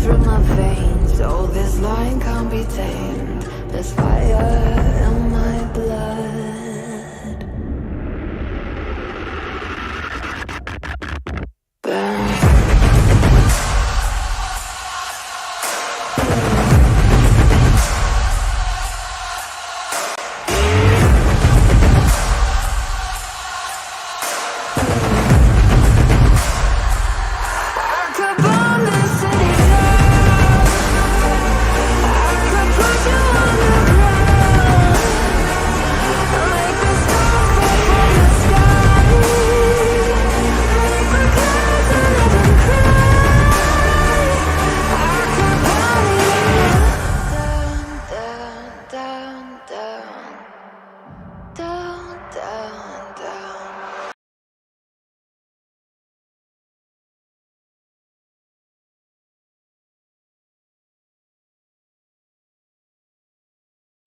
through my veins. Oh, this line can't be tamed. There's fire in my blood. Burn.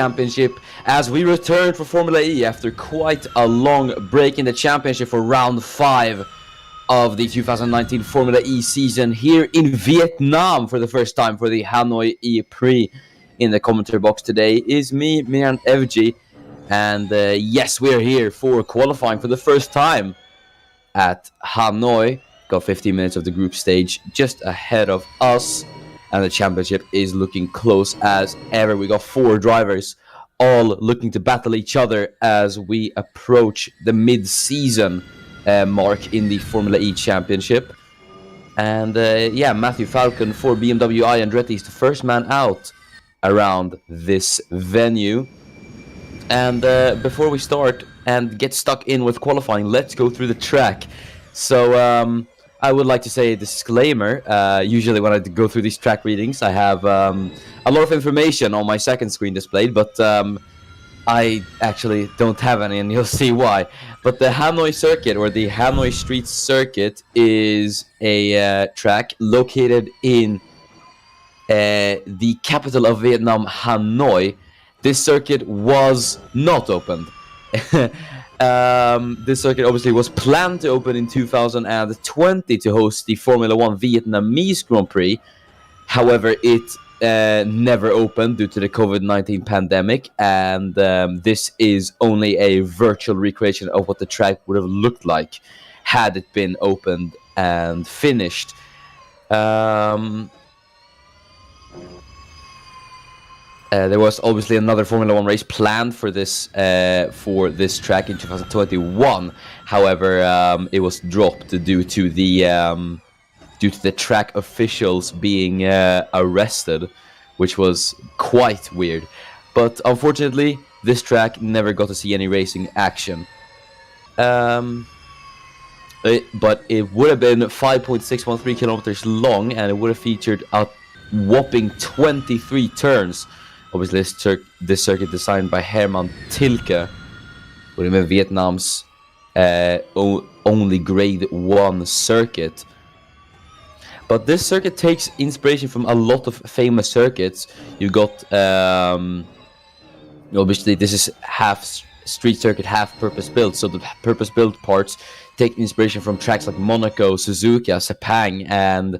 Championship as we return for Formula E after quite a long break in the championship for round 5 of the 2019 Formula E season here in Vietnam for the first time for the Hanoi ePrix. In the commentary box today is me, Miran Evji, and yes, we're here for qualifying for the first time at Hanoi. Got 15 minutes of the group stage just ahead of us, and the championship is looking close as ever. We got 4 drivers all looking to battle each other as we approach the mid-season mark in the Formula E championship. And yeah, Matthew Falcon for BMW I Andretti is the first man out around this venue. And before we start and get stuck in with qualifying, let's go through the track. So I would like to say a disclaimer. Usually when I go through these track readings, I have a lot of information on my second screen displayed, but I actually don't have any, and you'll see why. But the Hanoi circuit, or the Hanoi Street Circuit, is a track located in the capital of Vietnam, Hanoi. This circuit was not opened. This circuit obviously was planned to open in 2020 to host the Formula 1 Vietnamese Grand Prix. However, it never opened due to the COVID-19 pandemic, and this is only a virtual recreation of what the track would have looked like had it been opened and finished. There was obviously another Formula 1 race planned for this track in 2021. However, it was dropped due to the track officials being arrested, which was quite weird. But unfortunately, this track never got to see any racing action. But it would have been 5.613 kilometers long, and it would have featured a whopping 23 turns. Obviously, this circuit designed by Herman Tilke would have been Vietnam's only Grade 1 circuit. But this circuit takes inspiration from a lot of famous circuits. You got, obviously, this is half street circuit, half purpose-built. So the purpose-built parts take inspiration from tracks like Monaco, Suzuka, Sepang, and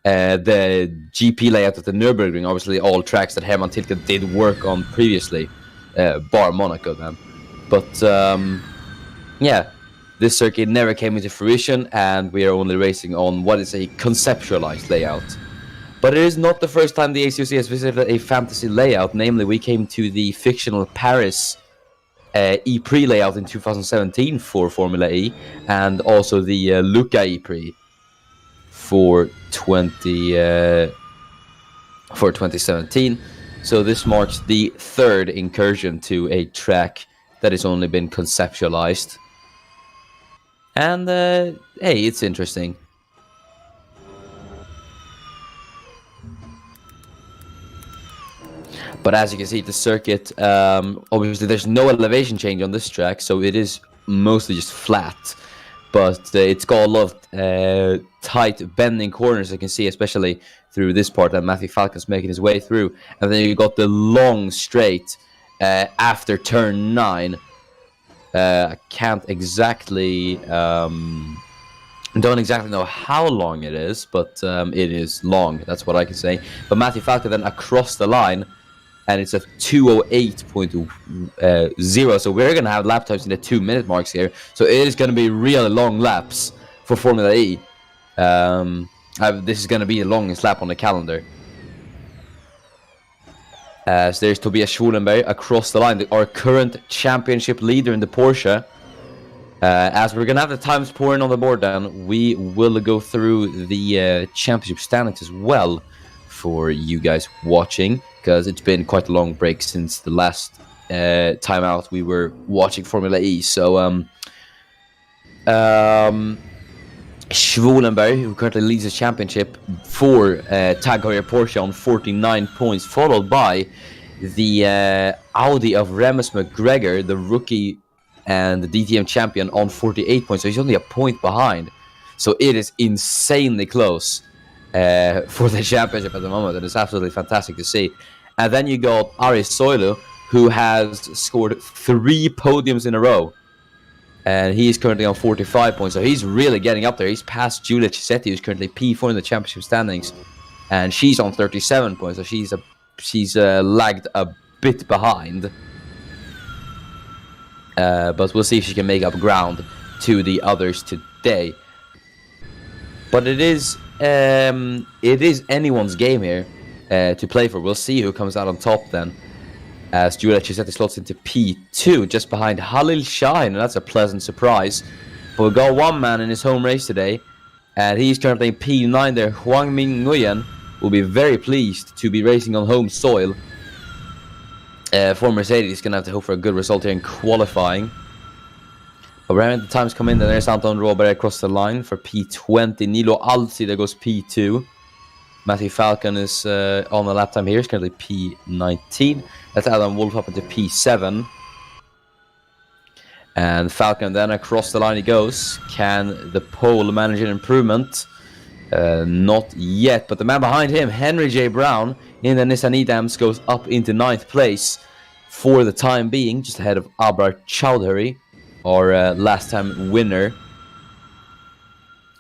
the GP layout of the Nürburgring. Obviously, all tracks that Herman Tilke did work on previously, bar Monaco then. But yeah, this circuit never came into fruition, and we are only racing on what is a conceptualized layout. But it is not the first time the ACOC has visited a fantasy layout. Namely, we came to the fictional Paris ePrix layout in 2017 for Formula E, and also the Lucca ePrix for 2017. So this marks the third incursion to a track that has only been conceptualized. And hey, it's interesting. But as you can see, the circuit, obviously there's no elevation change on this track, so it is mostly just flat. But it's got a lot of tight bending corners, you can see, especially through this part that Matthew Falcon's making his way through. And then you got the long straight after turn 9. I can't exactly Don't exactly know how long it is, but it is long. That's what I can say. But Matthew Falcon then across the line, and it's a 2:08.0. So we're going to have lap times in the 2-minute marks here. So it is going to be really long laps for Formula E. This is going to be the longest lap on the calendar. So there's Tobias Schulenberg across the line, our current championship leader in the Porsche. As we're going to have the times pouring on the board then, we will go through the championship standings as well for you guys watching, because it's been quite a long break since the last time out we were watching Formula E. So Schwulenberg, who currently leads the championship for Tag Heuer Porsche on 49 points, followed by the Audi of Remus McGregor, the rookie and the DTM champion, on 48 points. So he's only a point behind. So it is insanely close for the championship at the moment, and it's absolutely fantastic to see. And then you got Aris Soilu, who has scored 3 podiums in a row. And he is currently on 45 points, so he's really getting up there. He's past Giulia Cisetti, who's currently P4 in the championship standings, and she's on 37 points, so she's lagged a bit behind. But we'll see if she can make up ground to the others today. But it is anyone's game here to play for. We'll see who comes out on top then, as Giulia Cisetti slots into P2, just behind Halil Shahin, and that's a pleasant surprise. But we've got one man in his home race today, and he's currently in P9 there. Huang Ming Nguyen will be very pleased to be racing on home soil. For Mercedes, he's going to have to hope for a good result here in qualifying. But we're having the times come in, then there's Anton Robert across the line for P20. Nilo Alzi, there goes P2. Matthew Falcon is on the lap time here. He's currently P19. That's Adam Wolf up into P7. And Falcon then across the line he goes. Can the pole manage an improvement? Not yet. But the man behind him, Henry J. Brown, in the Nissan E-Dams, goes up into 9th place for the time being, just ahead of Abrar Chowdhury, our last time winner,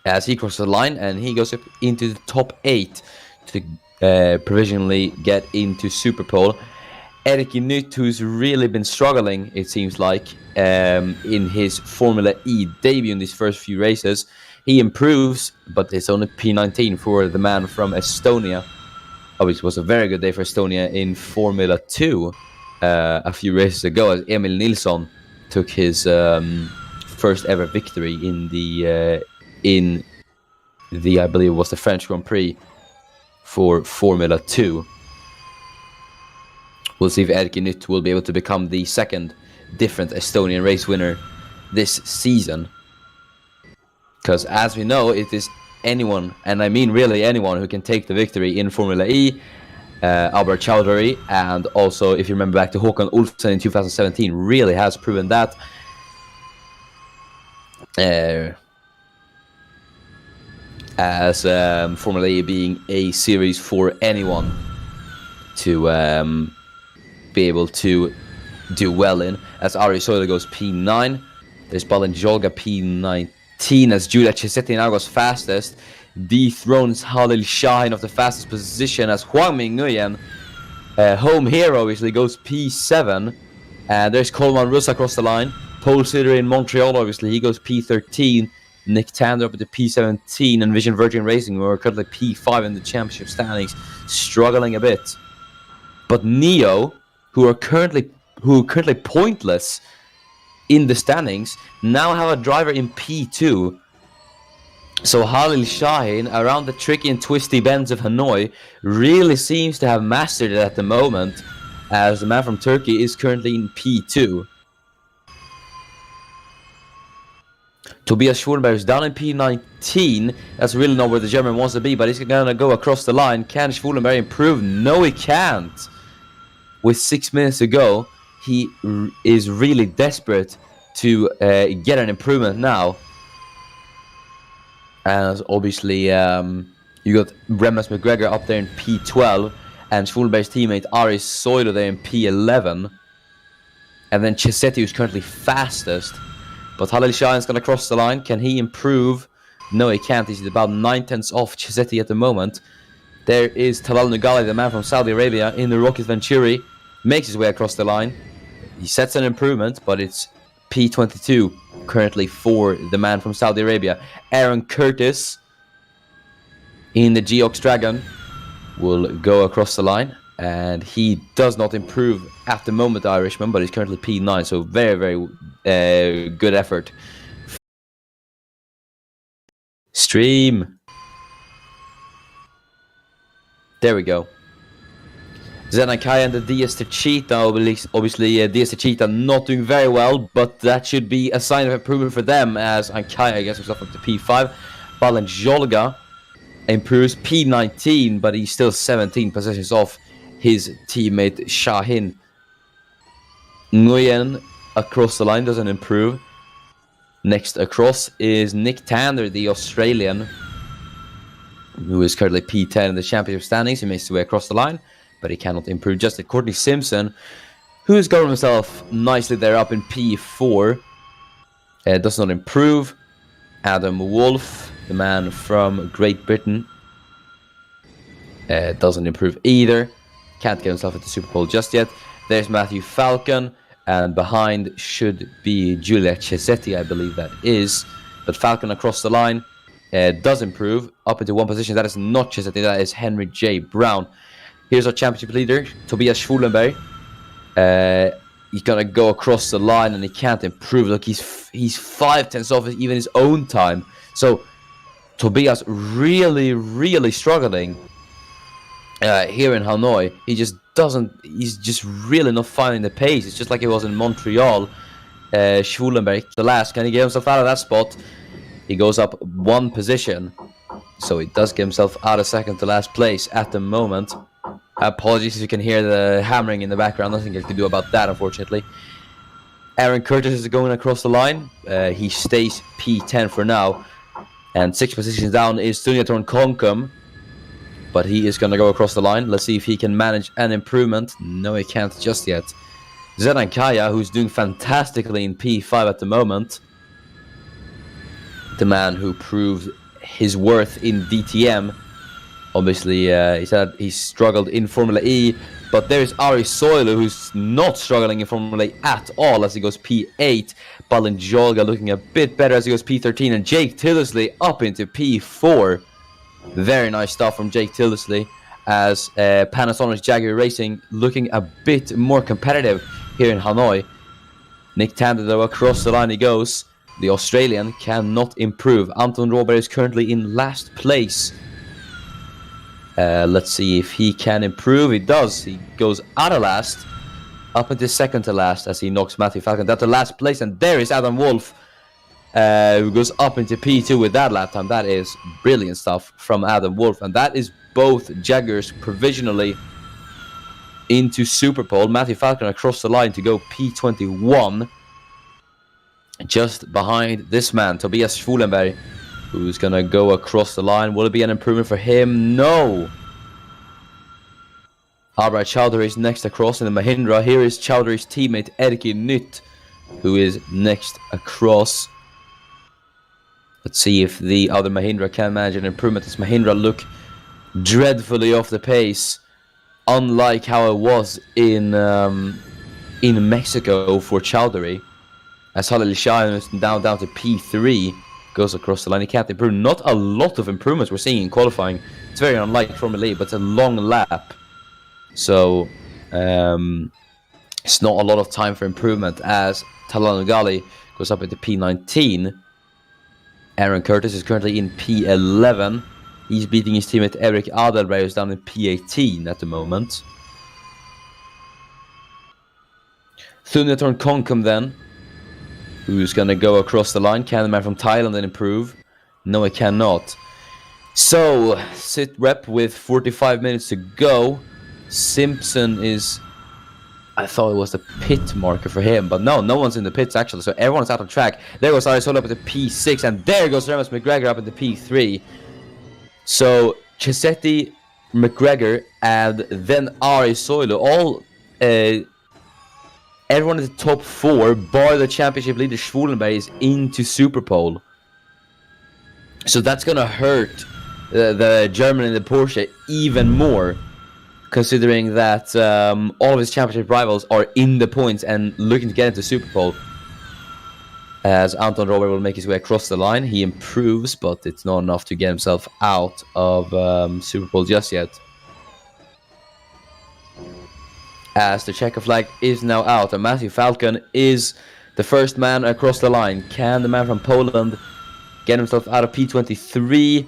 as he crosses the line, and he goes up into the top 8 to provisionally get into Superpole. Erik Nutt, who's really been struggling, it seems like, in his Formula E debut in these first few races. He improves, but it's only P19 for the man from Estonia. Obviously, it was a very good day for Estonia in Formula 2 a few races ago, as Emil Nilsson took his first ever victory in the I believe it was the French Grand Prix for Formula 2. We'll see if Erik Nutt will be able to become the second different Estonian race winner this season. Because as we know, it is anyone, and I mean really anyone, who can take the victory in Formula E. Abrar Chowdhury, and also if you remember back to Håkan Olsen in 2017, really has proven that. As Formula E being a series for anyone to be able to do well in. As Ari Soilu goes P9, there's Balin Jolga P19, as Giulia Cisetti now goes fastest, dethrones Halil Shahin of the fastest position, as Huang Ming Nguyen, home hero, obviously goes P7, and there's Coleman Russ across the line, pole sitter in Montreal, obviously he goes P13, Nick Tander up at the P17, and Vision Virgin Racing, who are currently P5 in the championship standings, struggling a bit. But Neo, who are currently pointless in the standings, now have a driver in P2. So Halil Shahin, around the tricky and twisty bends of Hanoi, really seems to have mastered it at the moment, as the man from Turkey is currently in P2. Tobias Schwulenberg is down in P19. That's really not where the German wants to be, but he's going to go across the line. Can Schwulenberg improve? No, he can't. With 6 minutes to go, he is really desperate to get an improvement now. As obviously, you got Remus McGregor up there in P12, and Schwulenberg's teammate Aris Soilu there in P11. And then Cisetti, who's currently fastest. But Halil Shahin's going to cross the line. Can he improve? No, he can't. He's about 9/10 off Chisetti at the moment. There is Talal Nugali, the man from Saudi Arabia, in the Rocket Venturi. Makes his way across the line. He sets an improvement, but it's P22 currently for the man from Saudi Arabia. Aaron Curtis in the Geox Dragon will go across the line. And he does not improve at the moment, the Irishman, but he's currently P9. So very, very good effort. Stream. There we go. Zenakai and the DS Cheetah, obviously DS Cheetah not doing very well, but that should be a sign of improvement for them as Ankaya gets himself up to P5. Balanjolga improves P19, but he's still 17 positions off his teammate Shahin. Nguyen across the line doesn't improve. Next across is Nick Tander, the Australian, who is currently P10 in the championship standings. He makes his way across the line, but he cannot improve. Just like Courtney Simpson, who's got himself nicely there up in P4, does not improve. Adam Wolf, the man from Great Britain, doesn't improve either. Can't get himself into Super Bowl just yet. There's Matthew Falcon, and behind should be Giulia Cesetti, I believe that is. But Falcon across the line does improve up into one position. That is not Cesetti, that is Henry J. Brown. Here's our championship leader, Tobias Schwulenberg. He's gonna go across the line and he can't improve. Look, he's 5/10 off even his own time. So Tobias really, really struggling here in Hanoi. He just doesn't. He's just really not finding the pace. It's just like it was in Montreal. Schwulenberg, the last. Can he get himself out of that spot? He goes up one position, so he does get himself out of second to last place at the moment. Apologies if you can hear the hammering in the background. Nothing I can do about that, unfortunately. Aaron Curtis is going across the line. He stays P10 for now. And 6 positions down is Sunyatorn Konkum. But he is going to go across the line. Let's see if he can manage an improvement. No, he can't just yet. Zenan Kaya, who's doing fantastically in P5 at the moment. The man who proved his worth in DTM. Obviously, he said he struggled in Formula E, but there's Ari Soilu, who's not struggling in Formula E at all as he goes P8. Balanjolga looking a bit better as he goes P13, and Jake Tillersley up into P4. Very nice stuff from Jake Tillersley as Panasonic's Jaguar Racing looking a bit more competitive here in Hanoi. Nick Tander, though, across the line he goes. The Australian cannot improve. Anton Robert is currently in last place. Let's see if he can improve. He does. He goes out of last, up into second to last as he knocks Matthew Falcon down to last place. And there is Adam Wolf, who goes up into P2 with that lap time. That is brilliant stuff from Adam Wolf. And that is both Jaguars provisionally into Super Pole. Matthew Falcon across the line to go P21. Just behind this man, Tobias Schwulenberg, who's going to go across the line. Will it be an improvement for him? No. Alright, Chowdhury is next across in the Mahindra. Here is Chowdhury's teammate Erki Nytt, who is next across. Let's see if the other Mahindra can manage an improvement. This Mahindra look dreadfully off the pace, unlike how it was in Mexico for Chowdhury. As Halil Shah is down to P3, goes across the line. He can't improve. Not a lot of improvements we're seeing in qualifying. It's very unlike Formula E, but it's a long lap. So, it's not a lot of time for improvement as Talal Nugali goes up into P19. Aaron Curtis is currently in P11. He's beating his teammate Eric Adelberg, who's down in P18 at the moment. Thundertorn Konkum then, who's going to go across the line. Can the man from Thailand then improve? No, he cannot. So, sit rep with 45 minutes to go. Simpson is... I thought it was the pit marker for him, but no one's in the pits actually, so everyone's out of track. There goes Arisola up into P6, and there goes Remus McGregor up into P3. So, Chisetti, McGregor, and then Arisola, all... everyone in the top 4, bar the championship leader Schwulenberg, is into Super Pole. So that's gonna hurt the German and the Porsche even more, considering that all of his championship rivals are in the points and looking to get into Superpole. As Anton Robert will make his way across the line, he improves, but it's not enough to get himself out of Superpole just yet. As the checker flag is now out, and Matthew Falcon is the first man across the line. Can the man from Poland get himself out of P23?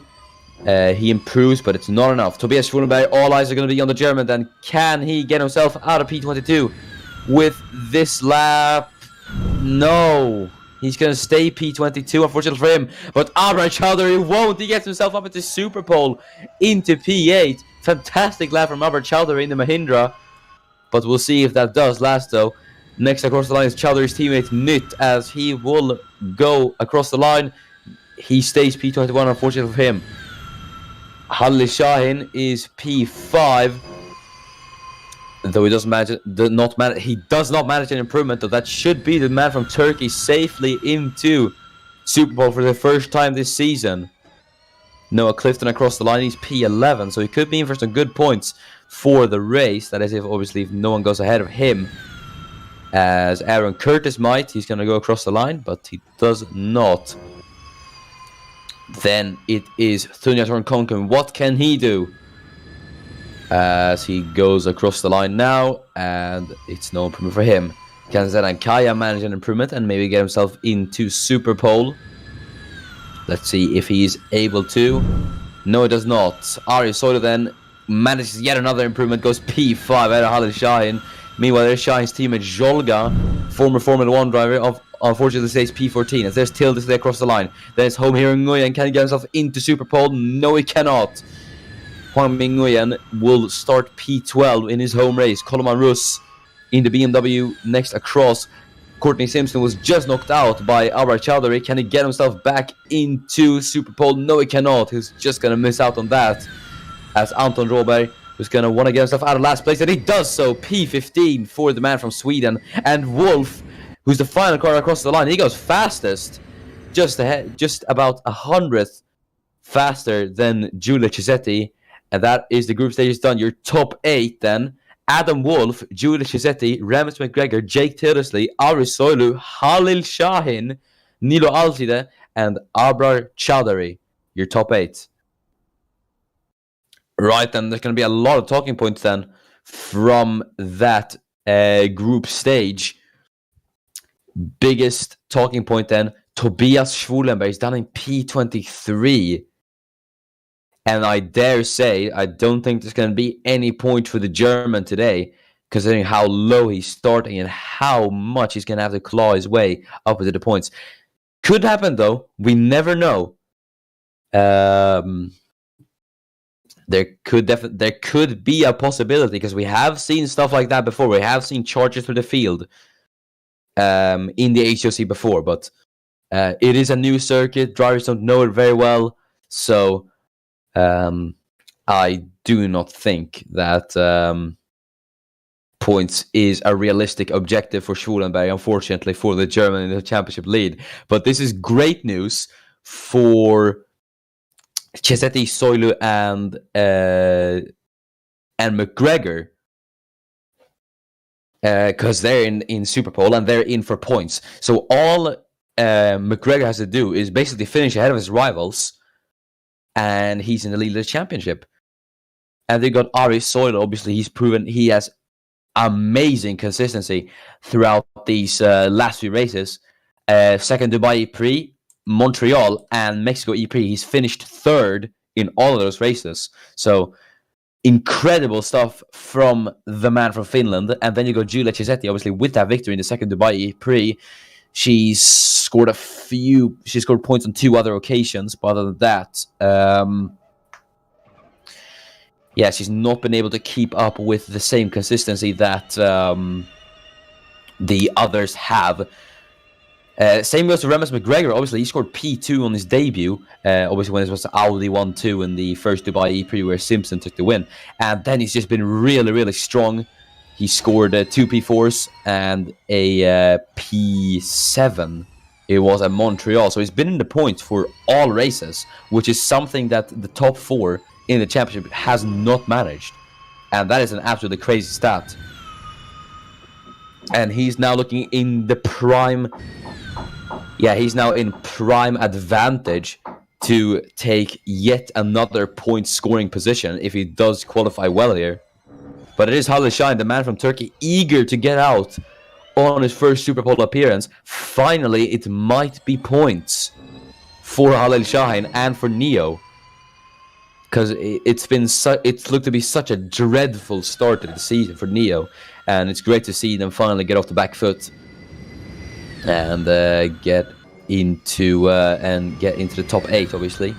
He improves, but it's not enough. Tobias Schwulenberg, all eyes are going to be on the German. Then can he get himself out of P22 with this lap? No. He's going to stay P22, unfortunately for him. But Abraham Chowdhury won't. He gets himself up into Superpole, into P8. Fantastic lap from Abraham Chowdhury in the Mahindra. But we'll see if that does last, though. Next across the line is Chowdhury's teammate Nytt, as he will go across the line. He stays P21, unfortunately for him. Halil Shahin is P5, though he does not manage an improvement. Though that should be the man from Turkey safely into Superpole for the first time this season. Noah Clifton across the line, he's P11, so he could be in for some good points for the race. That is, if no one goes ahead of him. As Aaron Curtis might, he's going to go across the line, but he does not. Then it is Thunjatorn Konkum. What can he do? As he goes across the line now, and it's no improvement for him. Can Zedan Kaya manage an improvement and maybe get himself into Superpole? Let's see if he's able to. No, it does not. Ari Soda then manages yet another improvement, goes P5 out of Halil Shahin. Meanwhile, there's Shahin's teammate Jolga, former Formula 1 driver, unfortunately stays P14. As there's Tildes across the line. There's Home Hero Nguyen. Can he get himself into Superpole? No, he cannot. Hwang Ming Nguyen will start P12 in his home race. Koloman Rus in the BMW next across. Courtney Simpson was just knocked out by Abraham Chowdhury. Can he get himself back into Superpole? No, he cannot. He's just going to miss out on that. As Anton Råberg, who's going to want to get himself out of last place, and he does so. P15 for the man from Sweden. And Wolf, who's the final car across the line, he goes fastest. Just ahead, just about 100th faster than Giulio Cisetti. And that is the group stage done. Your top 8 then. Adam Wolf, Giulio Cisetti, Remus McGregor, Jake Tildesley, Ari Soilu, Halil Shahin, Nilo Alcide, and Abrar Chowdhury. Your top 8. Right, then there's going to be a lot of talking points then from that group stage. Biggest talking point then, Tobias Schwulenberg is down in P23. And I dare say, I don't think there's going to be any point for the German today, considering how low he's starting and how much he's going to have to claw his way up into the points. Could happen, though. We never know. There could be a possibility, because we have seen stuff like that before. We have seen charges through the field in the HOC before, but it is a new circuit. Drivers don't know it very well, so I do not think that points is a realistic objective for Schwulenberg, unfortunately, for the German in the championship lead. But this is great news for Cisetti, Soilu, and McGregor, because they're in Superpole and they're in for points. So all McGregor has to do is basically finish ahead of his rivals, and he's in the lead of the championship. And they got Ari Soilu. Obviously, he's proven he has amazing consistency throughout these last few races. Second Dubai ePrix, Montreal, and Mexico ePrix. He's finished third in all of those races. So incredible stuff from the man from Finland. And then you go Giulia Cisetti, obviously, with that victory in the second Dubai ePrix. She's scored points on 2 other occasions, but other than that, she's not been able to keep up with the same consistency that the others have. Same goes to Remus McGregor. Obviously, he scored P2 on his debut. Obviously, when it was Audi 1-2 in the first Dubai ePrix, where Simpson took the win. And then he's just been really, really strong. He scored 2 P4s and a P7 it was at Montreal. So he's been in the points for all races, which is something that the top 4 in the championship has not managed. And that is an absolutely crazy stat. And he's now looking in the prime. Yeah, he's now in prime advantage to take yet another point scoring position if he does qualify well here. But it is Halil Şahin, the man from Turkey, eager to get out on his first Super Bowl appearance. Finally, it might be points for Halil Şahin and for Neo, because it's looked to be such a dreadful start to the season for Neo, and it's great to see them finally get off the back foot and get into the top 8, obviously.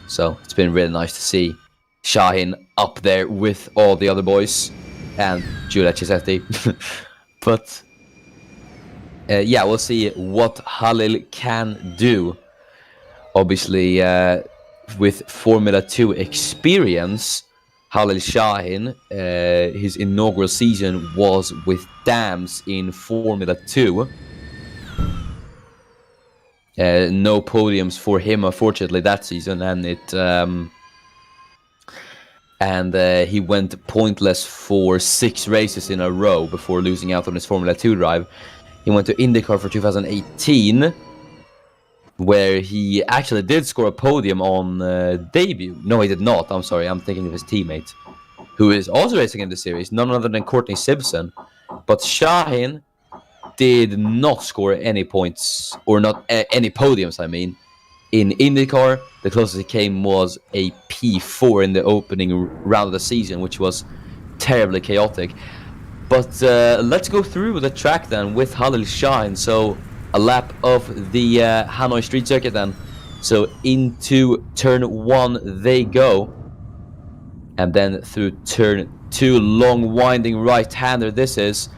So it's been really nice to see Şahin up there with all the other boys and Giulia Cesetti. But yeah, we'll see what Halil can do. Obviously, with Formula 2 experience, Halil Şahin, his inaugural season was with Dams in Formula 2. No podiums for him, unfortunately, that season, and he went pointless for 6 races in a row before losing out on his Formula 2 drive. He went to IndyCar for 2018, where he actually did score a podium on debut. No, he did not. I'm sorry, I'm thinking of his teammate, who is also racing in the series, none other than Courtney Simpson. But Şahin did not score any points, or not any podiums, I mean. In IndyCar, the closest he came was a P4 in the opening round of the season, which was terribly chaotic. But let's go through the track then with Halil Şahin. So a lap of the Hanoi street circuit then. So into turn 1 they go. And then through turn 2, long winding right-hander this is.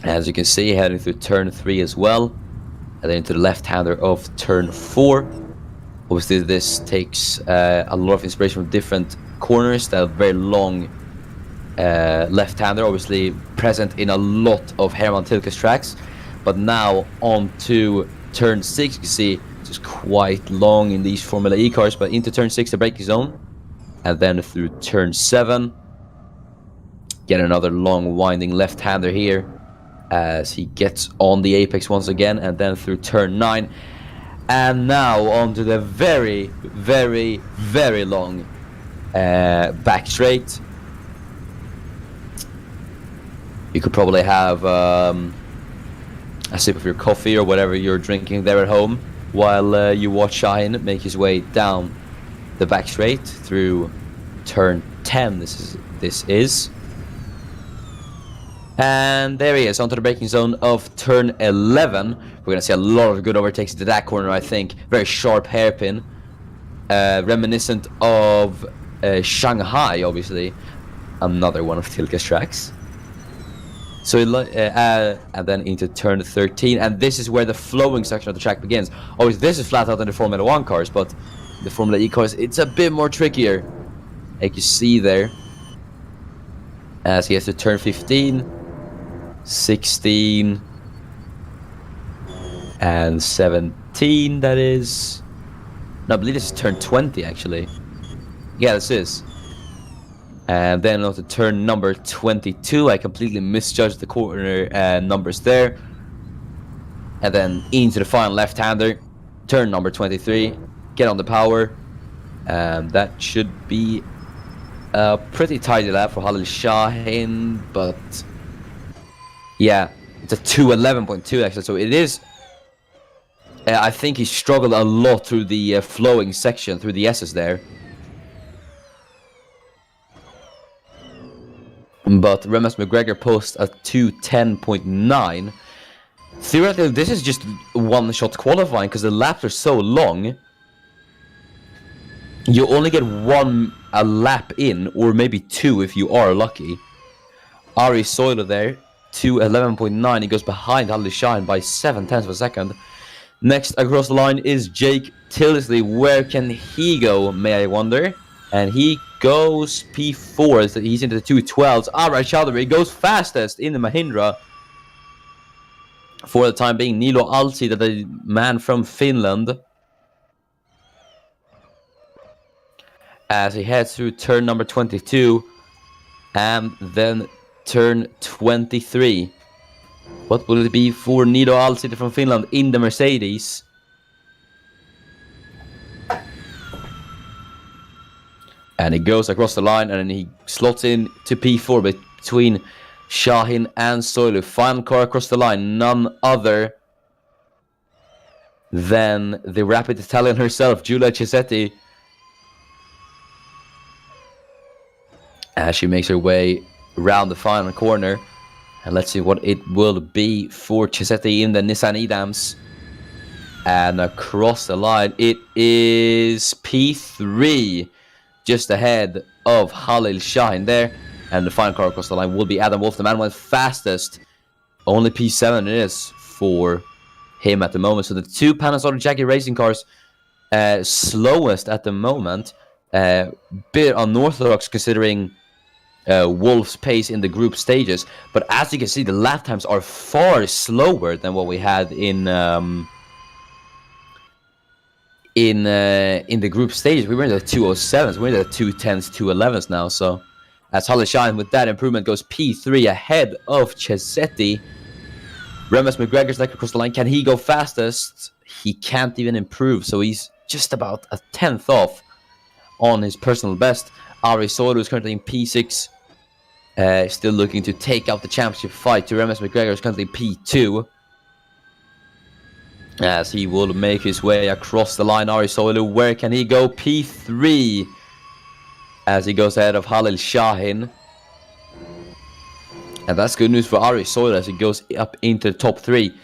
As you can see, heading through turn 3 as well. And then into the left-hander of turn 4. Obviously this takes a lot of inspiration from different corners. That very long left-hander, obviously present in a lot of Herman Tilke's tracks. But now on to turn 6, you can see it's quite long in these Formula E cars. But into turn 6, the braking zone. And then through turn 7. Get another long winding left-hander here, as he gets on the apex once again, and then through turn 9, and now onto the very, very, very long back straight. You could probably have a sip of your coffee or whatever you're drinking there at home while you watch Şahin make his way down the back straight through turn 10. This is. And there he is, onto the braking zone of turn 11. We're going to see a lot of good overtakes into that corner, I think. Very sharp hairpin. Reminiscent of Shanghai, obviously. Another one of Tilke's tracks. So and then into turn 13. And this is where the flowing section of the track begins. Obviously, this is flat out in the Formula 1 cars, but the Formula E cars, it's a bit more trickier. Like you see there. As he gets to turn 15. 16 and 17, that is. No, I believe this is turn 20 actually. Yeah, this is. And then on to turn number 22, I completely misjudged the corner numbers there. And then into the final left-hander, turn number 23, get on the power. That should be a pretty tidy lap for Halil Şahin, but yeah, it's a 2:11.2 actually, so it is. I think he struggled a lot through the flowing section, through the S's there. But Remus McGregor posts a 2:10.9. Theoretically, this is just one-shot qualifying because the laps are so long. You only get a lap in, or maybe 2 if you are lucky. Ari Soiler there, 2:11.9. He goes behind Halil Şahin by 0.7 of a second. Next across the line is Jake Tilsley. Where can he go, may I wonder? And he goes P4. He's into the 2:12s. Alright, Chowdhury goes fastest in the Mahindra. for the time being. Nilo Alcida, the man from Finland, as he heads through turn number 22 and then turn 23. What will it be for Nilo Alcida from Finland in the Mercedes? And he goes across the line, and then he slots in to P4 between Shahin and Soilu. Final car across the line, none other than the rapid Italian herself, Giulia Cesetti, as she makes her way around the final corner. And let's see what it will be for Cesetti in the Nissan Edams. And across the line, it is P3, just ahead of Halil Shahin there. And the final car across the line will be Adam Wolf. The man went fastest. Only P7 it is for him at the moment. So the two Panasonic Jackie racing cars, slowest at the moment. Bit unorthodox considering Wolf's pace in the group stages. But as you can see, the lap times are far slower than what we had in the group stages. We were in the 207s. We're in the 210s, 211s now. So as Halil Shahin with that improvement goes P3 ahead of Cesetti. Remus McGregor's like across the line. Can he go fastest? He can't even improve. So he's just about a 10th off on his personal best. Ari Soilu is currently in P6. Still looking to take out the championship fight to Remus McGregor is currently P2. As he will make his way across the line. Ari Soilu, where can he go? P3. As he goes ahead of Halil Shahin. And that's good news for Ari Soilu as he goes up into the top 3.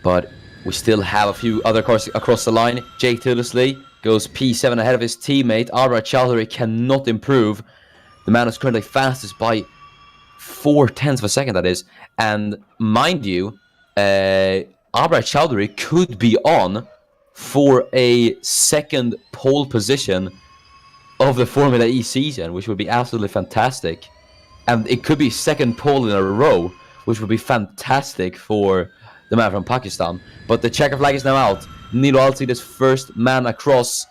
But we still have a few other cars across the line. Jake Tildesley goes P7 ahead of his teammate. Abra Chowdhury cannot improve. The man is currently fastest by 0.4 of a second, that is. And mind you, Abra Chowdhury could be on for a second pole position of the Formula E season, which would be absolutely fantastic. And it could be second pole in a row, which would be fantastic for the man from Pakistan. But the checker flag is now out. Nilo Alcida's first man across.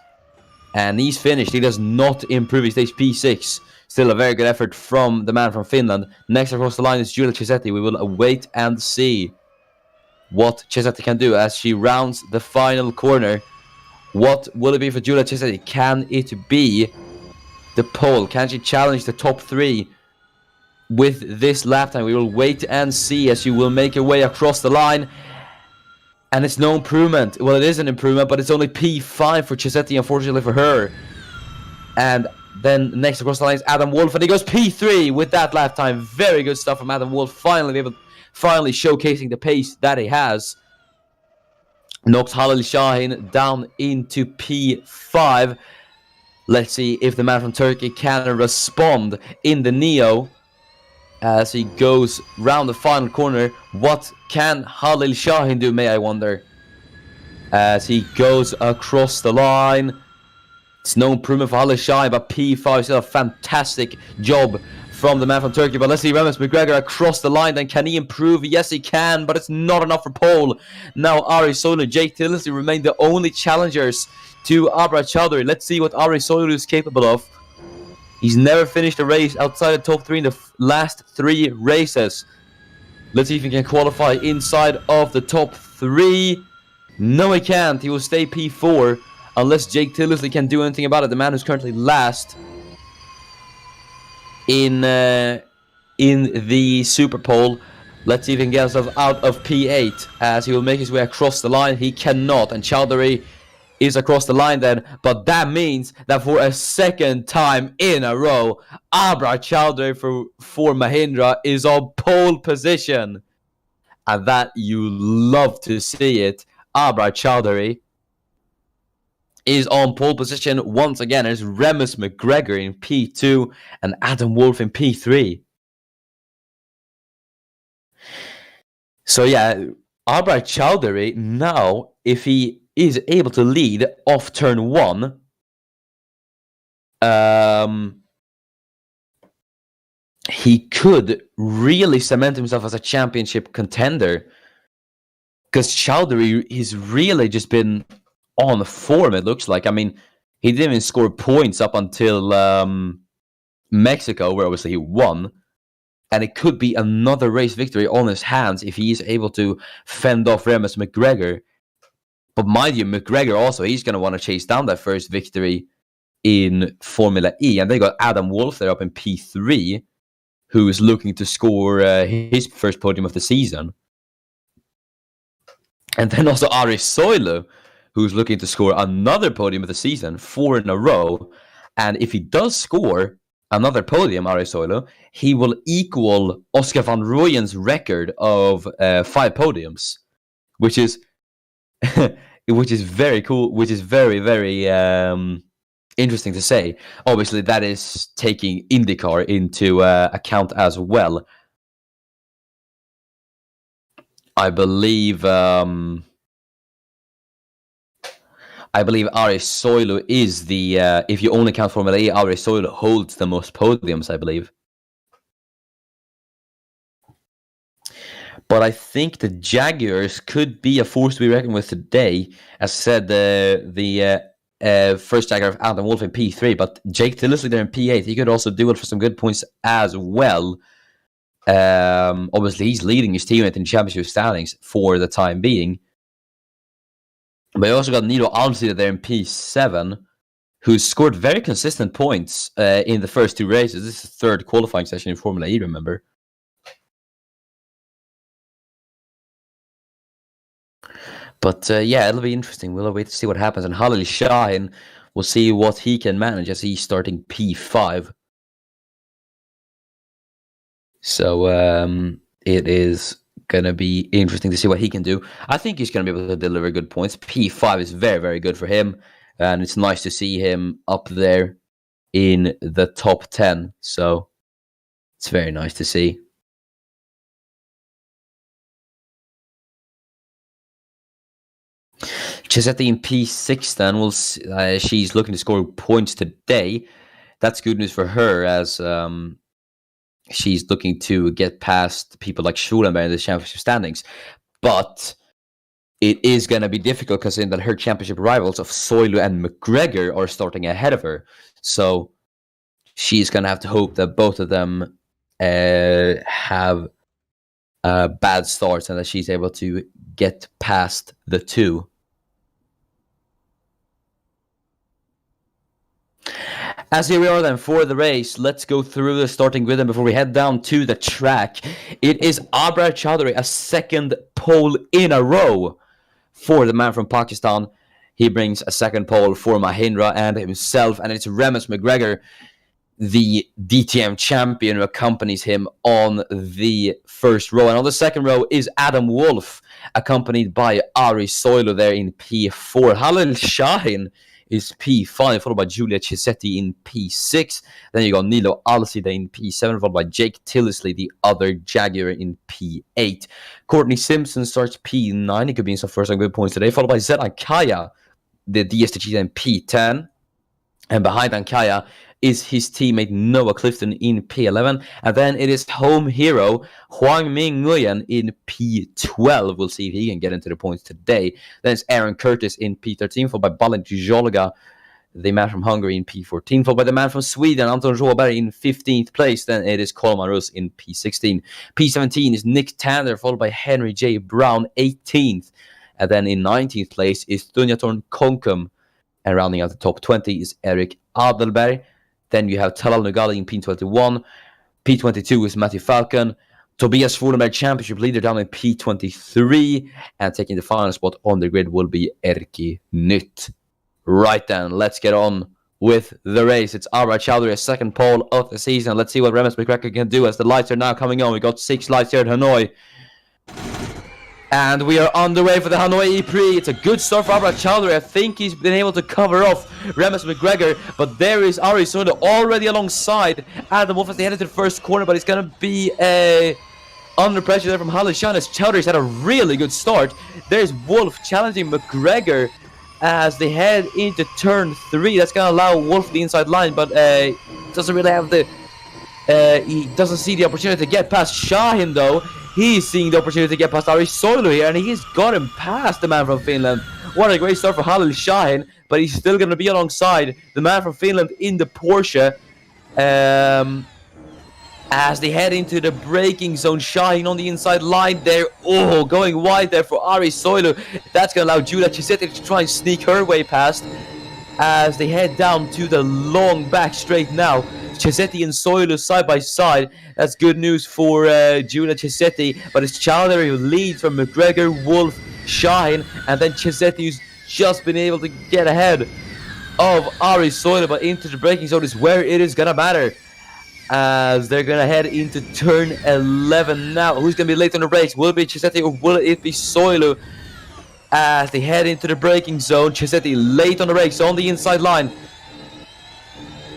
And he's finished. He does not improve. He stays P6. Still a very good effort from the man from Finland. Next across the line is Giulia Cesetti. We will wait and see what Cesetti can do as she rounds the final corner. What will it be for Giulia Cesetti? Can it be the pole? Can she challenge the top 3 with this lap time? We will wait and see as she will make her way across the line. And it's no improvement. Well, it is an improvement, but it's only P5 for Cesetti, unfortunately for her. And then next across the line is Adam Wolf, and he goes P3 with that lap time. Very good stuff from Adam Wolf. Finally showcasing the pace that he has. Knocks Halil Shahin down into P5. Let's see if the man from Turkey can respond in the Neo as he goes round the final corner. What can Halil Shahin do, may I wonder? As he goes across the line. It's no improvement for Halil Shahin, but P5 still a fantastic job from the man from Turkey. But let's see Remus McGregor across the line. Then can he improve? Yes, he can, but it's not enough for pole. Now Ari Soilu and Jake Tildesley remain the only challengers to Abra Chowdhury. Let's see what Ari Soilu is capable of. He's never finished a race outside the top 3 in the last 3 races. Let's see if he can qualify inside of the top 3. No, he can't. He will stay P4 unless Jake Tildesley can do anything about it. The man who's currently last in the Super Pole. Let's see if he can get himself out of P8 as he will make his way across the line. He cannot, and Chowdhury is across the line then, but that means that for a second time in a row, Abra Chowdhury for Mahindra is on pole position. And that you love to see it. Abra Chowdhury is on pole position once again. It's Remus McGregor in P2 and Adam Wolf in P3. So yeah, Abra Chowdhury now, if he is able to lead off turn 1, he could really cement himself as a championship contender Because Chowdhury, he's really just been on form, it looks like. I mean, he didn't even score points up until Mexico, where obviously he won. And it could be another race victory on his hands if he is able to fend off Remus McGregor. But mind you, McGregor also, he's going to want to chase down that first victory in Formula E. And they got Adam Wolf there up in P3, who is looking to score his first podium of the season. And then also Ari Soilu, who's looking to score another podium of the season, 4 in a row. And if he does score another podium, Ari Soilu, he will equal Oscar van Rooyen's record of 5 podiums, which is very cool, which is very, very interesting to say. Obviously, that is taking IndyCar into account as well. I believe Ari Soilu is the if you only count Formula E, Ari Soilu holds the most podiums, I believe. But I think the Jaguars could be a force to be reckoned with today. As said, the first Jaguar of Adam Wolf in P3, but Jake Tillisley there in P8. He could also do it for some good points as well. Obviously, he's leading his teammate in championship standings for the time being. But you also got Nilo Alcida there in P7, who scored very consistent points in the first 2 races. This is the 3rd qualifying session in Formula E, remember? But yeah, it'll be interesting. We'll wait to see what happens. And Halil Shahin, we'll see what he can manage as he's starting P5. So it is going to be interesting to see what he can do. I think he's going to be able to deliver good points. P5 is very, very good for him. And it's nice to see him up there in the top 10. So it's very nice to see. Chisetti in P6 then, she's looking to score points today. That's good news for her as she's looking to get past people like Schulenberg in the championship standings. But it is going to be difficult because in that her championship rivals of Soilu and McGregor are starting ahead of her. So she's going to have to hope that both of them have bad starts and that she's able to get past the 2. As here we are then for the race, let's go through the starting grid before we head down to the track. It is Abrar Chowdhury, a 2nd pole in a row for the man from Pakistan. He brings a 2nd pole for Mahindra and himself, and it's Remus McGregor, the DTM champion, who accompanies him on the 1st row. And on the 2nd row is Adam Wolf, accompanied by Ari Soilu there in P4. Halil Shahin is P5, followed by Giulia Chisetti in P6. Then you got Nilo Alcida in P7, followed by Jake Tillisley, the other Jaguar, in P8. Courtney Simpson starts P9. He could be in some first and good points today, followed by Zed Ankaya, the DSTG, in P10. And behind Ankaya is his teammate Noah Clifton in P11. And then it is home hero Huang Ming Nguyen in P12. We'll see if he can get into the points today. Then it's Aaron Curtis in P13, followed by Balint Jolga, the man from Hungary, in P14, followed by the man from Sweden, Anton Råberg, in 15th place. Then it is Colmar Rus in P16. P17 is Nick Tanner, followed by Henry J. Brown, 18th. And then in 19th place is Dunyatorn Konkum. And rounding out the top 20 is Eric Adelberg. Then you have Talal Nugali in P21. P22 is Matthew Falcon. Tobias Svordenberg, championship leader, down in P23. And taking the final spot on the grid will be Erki Nytt. Right then, let's get on with the race. It's Abrar Chowdhury, a 2nd pole of the season. Let's see what Remus McGregor can do as the lights are now coming on. We got 6 lights here at Hanoi. And we are on the way for the Hanoi ePrix. It's a good start for Abrar Chowdhury. I think he's been able to cover off Remus McGregor. But there is Ari Soilu already alongside Adam Wolf as they head into the 1st corner. But it's going to be under pressure there from Halil Shahin as Chowdhury's had a really good start. There's Wolf challenging McGregor as they head into turn 3. That's going to allow Wolf the inside line. But doesn't really have the... he doesn't see the opportunity to get past Shahin though. He's seeing the opportunity to get past Ari Soilu here, and he's gotten past the man from Finland. What a great start for Halil Shahin, but he's still going to be alongside the man from Finland in the Porsche. As they head into the braking zone, Shahin on the inside line there. Oh, going wide there for Ari Soilu. That's going to allow Giulia Cisetti to try and sneak her way past. As they head down to the long back straight now. Cisetti and Soilu side by side. That's good news for Giulia Cisetti. But it's Chowdhury who leads from McGregor, Wolf, Shahin. And then Cisetti, who's just been able to get ahead of Ari Soilu. But into the braking zone is where it is going to matter. As they're going to head into turn 11 now. Who's going to be late on the brakes? Will it be Cisetti or will it be Soilu? As they head into the braking zone, Cisetti late on the brakes on the inside line.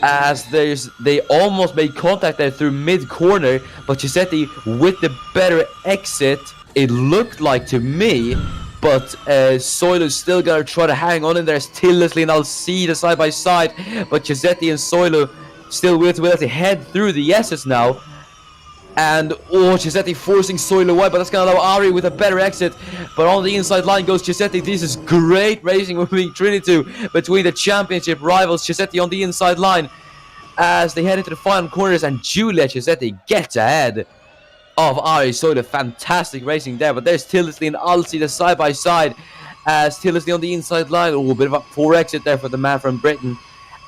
As they almost made contact there through mid-corner, but Cisetti with the better exit, it looked like to me. But Soilu's still going to try to hang on in there. Still listening, I'll see the side-by-side. But Cisetti and Soilu still with to head through the S's now. And Cisetti forcing Soilu wide, but that's going to allow Ari with a better exit. But on the inside line goes Cisetti. This is great racing between between the championship rivals. Cisetti on the inside line as they head into the final corners, and Giulia Cisetti gets ahead of Ari Soilu. Fantastic racing there, but there's Tildesley and Alsi the side by side as Tildesley on the inside line. A bit of a poor exit there for the man from Britain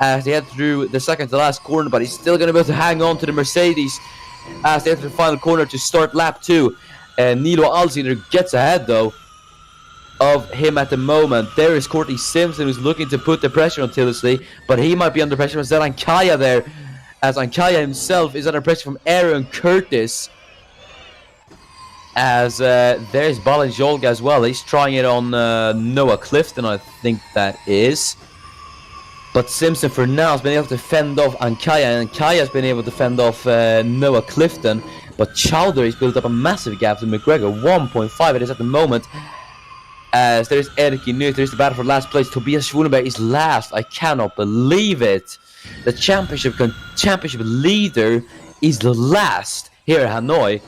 as they head through the second to last corner, but he's still going to be able to hang on to the Mercedes as they enter the final corner to start lap 2. Nilo Alciner gets ahead though of him at the moment. There is Courtney Simpson who's looking to put the pressure on Tildesley, but he might be under pressure from Zeran Kaya there, as Ankaya himself is under pressure from Aaron Curtis. As there's Balin Jolga as well. He's trying it on Noah Clifton, I think that is. But Simpson for now has been able to fend off Ankaya, and Ankaya has been able to fend off Noah Clifton. But Chowdhury's built up a massive gap to McGregor, 1.5 it is at the moment. As there's Erki Nuth, there's the battle for last place. Tobias Schwulenberg is last. I cannot believe it. The championship leader is the last here at Hanoi.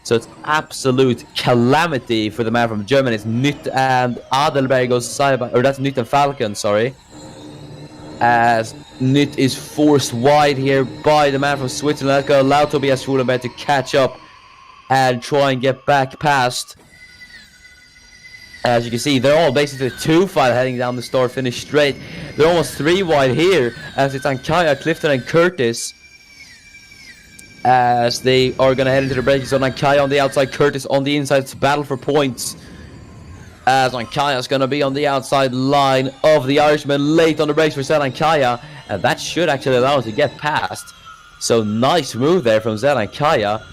So it's absolute calamity for the man from Germany. It's Nuth and Adelberg goes side by, or that's Nuth and Falcon, sorry. As Nuth is forced wide here by the man from Switzerland. That's going to allow Tobias Schwulenberg to catch up and try and get back past. As you can see, they're all basically 2-5 heading down the start-finish straight. They're almost 3 wide here, as it's Ankaya, Clifton, and Curtis. As they are going to head into the braking zone. Ankaya on the outside, Curtis on the inside. It's a battle for points. As Ankaya is going to be on the outside line of the Irishman, late on the brakes for Zed Ankaya. And that should actually allow him to get past. So nice move there from Zed Ankaya.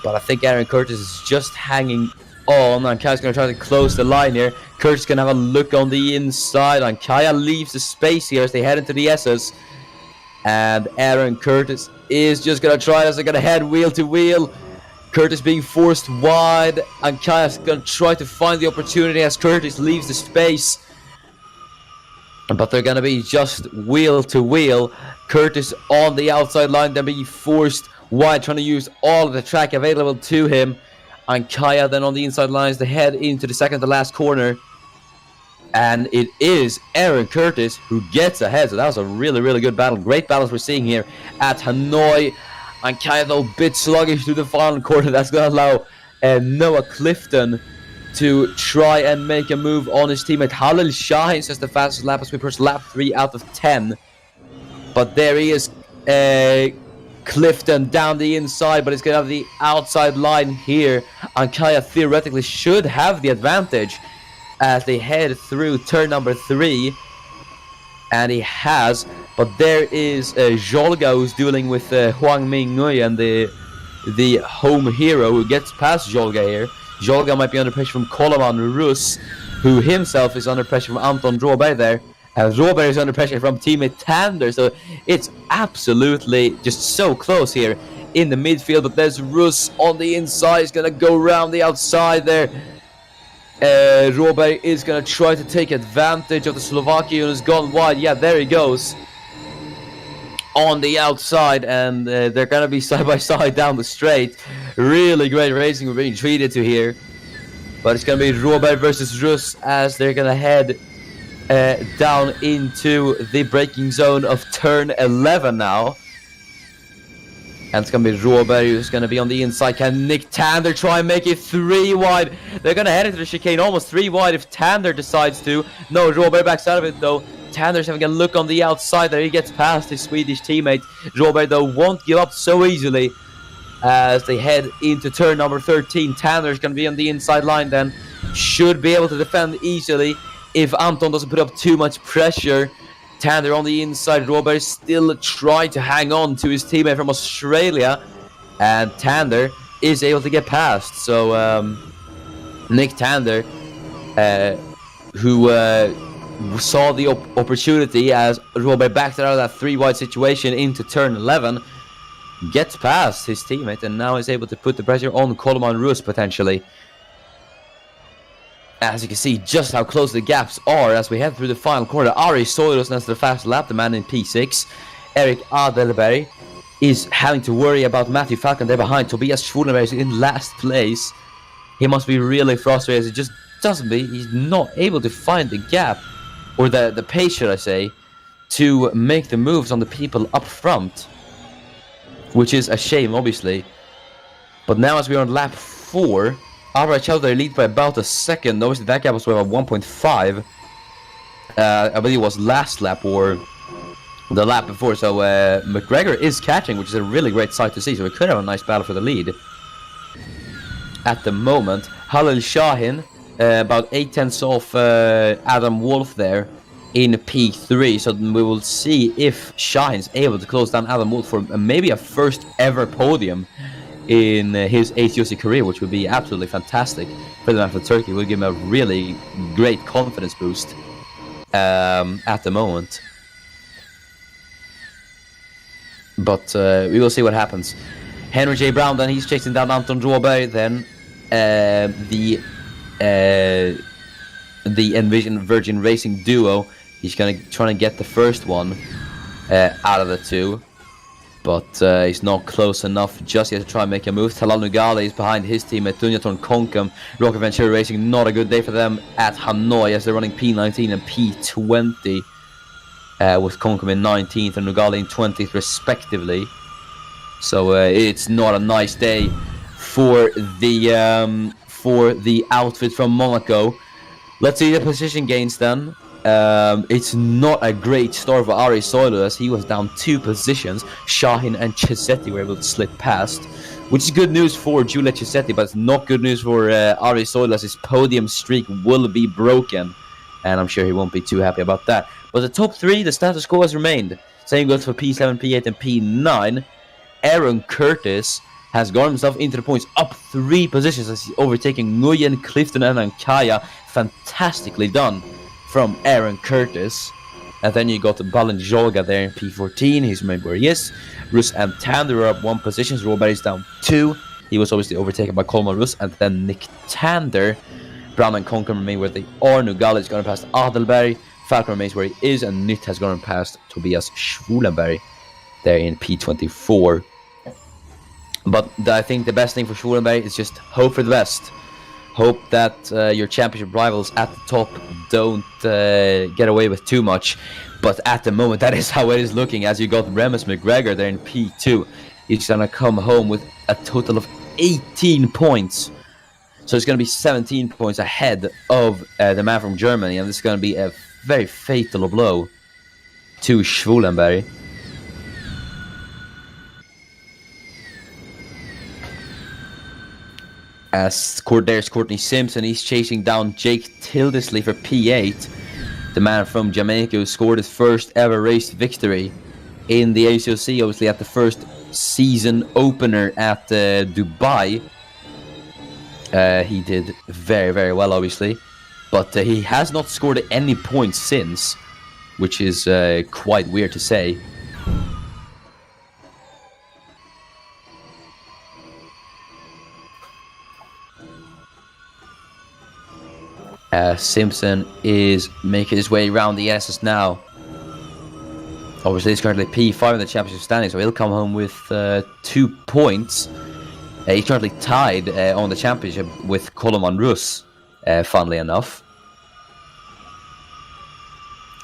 But I think Aaron Curtis is just hanging on. Ankaya's going to try to close the line here. Curtis going to have a look on the inside. Ankaya leaves the space here as they head into the S's. And Aaron Curtis is just going to try as they're going to head wheel to wheel. Curtis being forced wide. Ankaya's going to try to find the opportunity as Curtis leaves the space. But they're going to be just wheel to wheel. Curtis on the outside line. They're being forced wide, trying to use all of the track available to him. Ankaya then on the inside lines to head into the second to last corner. And it is Aaron Curtis who gets ahead. So that was a really, really good battle. Great battles we're seeing here at Hanoi. Ankaya though a bit sluggish through the final quarter. That's going to allow Noah Clifton to try and make a move on his teammate. Halil Shahin says the fastest lap as we push lap 3 out of 10. But there he is. Clifton down the inside, but he's going to have the outside line here. Ankaya theoretically should have the advantage as they head through turn number 3. And he has, but there is Jolga who's dealing with Huang Ming Ngui, and the home hero who gets past Jolga here. Jolga might be under pressure from Koloman Rus, who himself is under pressure from Anton Råberg there. And Råberg is under pressure from teammate Tander, so it's absolutely just so close here in the midfield. But there's Rus on the inside, he's going to go around the outside there. Råberg is going to try to take advantage of the Slovakian who's gone wide. Yeah, there he goes. on the outside, and they're gonna be side by side down the straight. Really great racing we're being treated to here. But it's gonna be Robert versus Rus as they're gonna head down into the braking zone of turn 11 now. And it's going to be Robert who's going to be on the inside. Can Nick Tander try and make it 3 wide? They're going to head into the chicane almost 3 wide if Tander decides to. No, Robert backs out of it though. Tander's having a look on the outside there. He gets past his Swedish teammate. Robert though won't give up so easily as they head into turn number 13. Tander's going to be on the inside line then. Should be able to defend easily if Anton doesn't put up too much pressure. Tander on the inside. Robert still trying to hang on to his teammate from Australia, and Tander is able to get past. So Nick Tander, who saw the opportunity as Robert backed out of that 3 wide situation into turn 11, gets past his teammate and now is able to put the pressure on Coleman Rus potentially. As you can see just how close the gaps are as we head through the final corner. Ari Soilos next to the fast lap, the man in P6. Eric Adelberg is having to worry about Matthew Falcon there behind. Tobias Schwulenberg is in last place. He must be really frustrated as it just doesn't be. He's not able to find the gap, or the pace should I say, to make the moves on the people up front. Which is a shame obviously. But now as we're on lap 4, Albright Chowdhury lead by about a second. Obviously that gap was about 1.5. I believe it was last lap or the lap before. So McGregor is catching, which is a really great sight to see. So we could have a nice battle for the lead. At the moment, Halil Shahin, about 8/10 off Adam Wolf there in P3. So we will see if Shahin's able to close down Adam Wolf for maybe a first ever podium in his ACOC career, which would be absolutely fantastic for the man from Turkey. It would give him a really great confidence boost at the moment. But we will see what happens. Henry J. Brown then, he's chasing down Anton Råberg. Then the Envision Virgin Racing duo, he's gonna try to get the first one out of the two. But he's not close enough just yet to try and make a move. Talal Nugale is behind his team at Dunyaton Konkum. Rocket Ventura Racing, not a good day for them at Hanoi as they're running P19 and P20. With Konkum in 19th and Nugale in 20th respectively. So it's not a nice day for the outfit from Monaco. Let's see the position gains then. It's not a great start for Ari Soilu as he was down 2 positions. Shahin and Chisetti were able to slip past, which is good news for Giulia Chisetti, but it's not good news for Ari Soilu as his podium streak will be broken, and I'm sure he won't be too happy about that. But the top 3, the status quo has remained. Same goes for P7, P8 and P9. Aaron Curtis has got himself into the points, up 3 positions as he's overtaking Nguyen, Clifton and Ankaya. Fantastically done from Aaron Curtis. And then you got Balin Jolga there in P14. He's remembered where he is. Rus and Tander are up 1 position. Robert is down 2. He was obviously overtaken by Coleman Rus. And then Nick Tander. Brown and Konkan remain where they are. Nugal is going past Adelberg. Falcon remains where he is. And Nytt has gone past Tobias Schwulenberg there in P24. But I think the best thing for Schwulenberg is just hope for the best. Hope that your championship rivals at the top don't get away with too much. But at the moment, that is how it is looking, as you got Remus McGregor there in P2. He's going to come home with a total of 18 points. So it's going to be 17 points ahead of the man from Germany. And this is going to be a very fatal blow to Schwulenberg. As there's Courtney Simpson, he's chasing down Jake Tildesley for P8. The man from Jamaica who scored his first ever race victory in the ACOC, obviously at the first season opener at Dubai. He did very, very well, obviously. But he has not scored any points since, which is quite weird to say. Simpson is making his way around the SS now. Obviously, he's currently P5 in the championship standing, so he'll come home with 2 points. He's currently tied on the championship with Koloman Rus, funnily enough.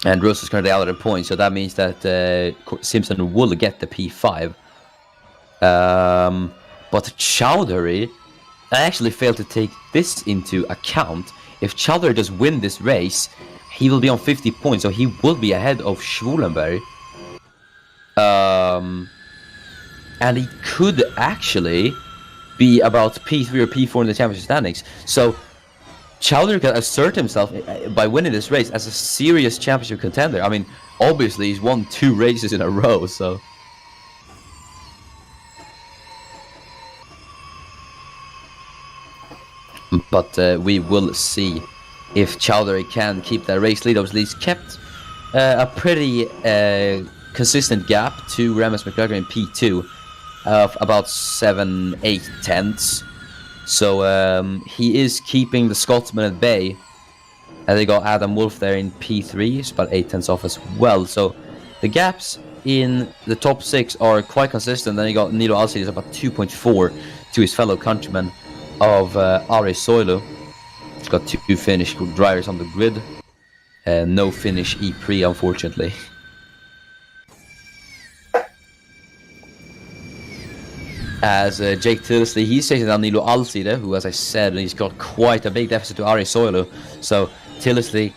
And Rus is currently out of the points, so that means that Simpson will get the P5. But Chowdhury, I actually failed to take this into account. If Chowdhury does win this race, he will be on 50 points, so he will be ahead of Schwulenberg. And he could actually be about P3 or P4 in the championship standings. So Chowdhury can assert himself by winning this race as a serious championship contender. I mean, obviously he's won 2 races in a row, so... But we will see if Chowdhury can keep that race lead. Obviously, he's kept a pretty consistent gap to Remus McGregor in P2 of about 7-8 tenths. So he is keeping the Scotsman at bay. And they got Adam Wolf there in P3, it's about 8 tenths off as well. So the gaps in the top 6 are quite consistent. Then you got Nilo Alcides about 2.4 to his fellow countryman of Ari Soilu. He's got 2 Finnish drivers on the grid. No Finnish ePrix, unfortunately. As Jake Tilsley, he's chasing down Nilo Alcide, who, as I said, he's got quite a big deficit to Ari Soilu. So Tilsley